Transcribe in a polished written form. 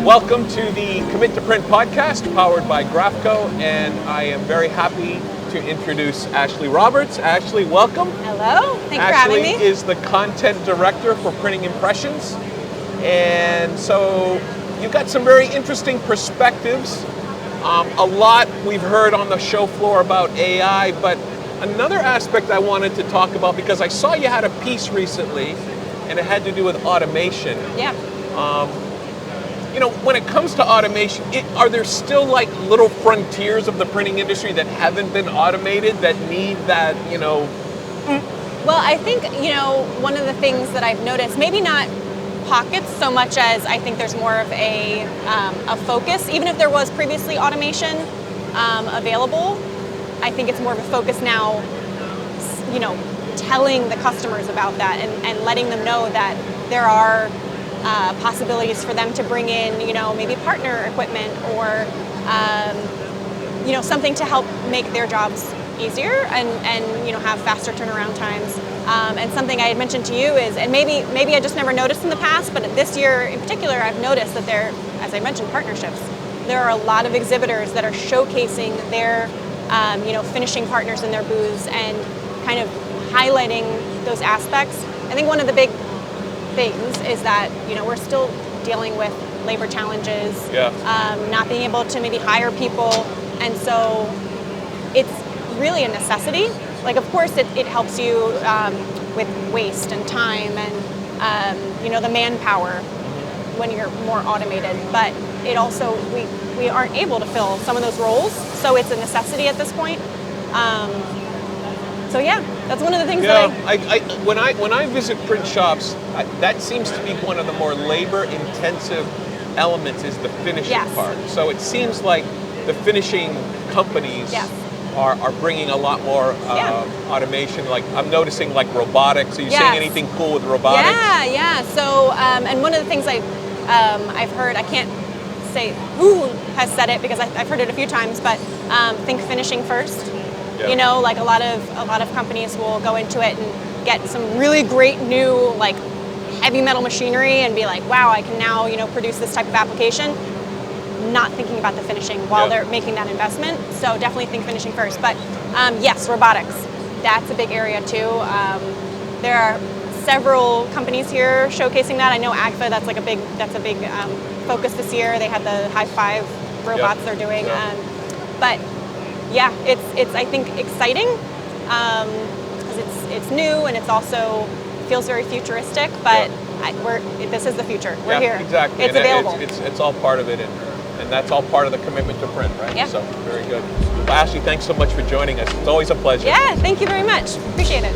Welcome to the Commit to Print podcast powered by Graphco, and I am very happy to introduce Ashley Roberts. Ashley, welcome. Hello, thanks for having me. Ashley is the content director for Printing Impressions, and so you've got some very interesting perspectives. A lot we've heard on the show floor about AI, but another aspect I wanted to talk about, because I saw you had a piece recently and it had to do with automation. Yeah. When it comes to automation, are there still like little frontiers of the printing industry that haven't been automated that need that, Well, I think, one of the things that I've noticed, maybe not pockets so much as I think there's more of a focus. Even if there was previously automation available, I think it's more of a focus now, telling the customers about that and letting them know that there are possibilities for them to bring in, maybe partner equipment or, something to help make their jobs easier and have faster turnaround times. And something I had mentioned to you is, and maybe I just never noticed in the past, but this year in particular, I've noticed that there, as I mentioned, partnerships. There are a lot of exhibitors that are showcasing their, finishing partners in their booths and kind of highlighting those aspects. I think one of the big things is that we're still dealing with labor challenges, not being able to maybe hire people, and so it's really a necessity. Like, of course, it helps you with waste and time and the manpower when you're more automated, but it also we aren't able to fill some of those roles, so it's a necessity at this point. So yeah, that's one of the things that when I visit print shops, that seems to be one of the more labor-intensive elements, is the finishing part. So it seems like the finishing companies are bringing a lot more automation. Like, I'm noticing, like, robotics. Are you seeing anything cool with robotics? Yeah. So and one of the things I've heard, I can't say who has said it because I've heard it a few times, but think finishing first. Like a lot of companies will go into it and get some really great new, like, heavy metal machinery and be like, wow, I can now produce this type of application, not thinking about the finishing while they're making that investment. So definitely think finishing first. But yes, robotics, that's a big area too. There are several companies here showcasing that. I know AGFA, that's a big focus this year. They had the high five robots they're doing. But yeah, it's I think exciting because it's new and it's also feels very futuristic. But this is the future. We're here. Exactly. It's available. It's all part of it, and that's all part of the commitment to print, right? Yeah. So very good. Well, Ashley, thanks so much for joining us. It's always a pleasure. Yeah, thank you very much. Appreciate it.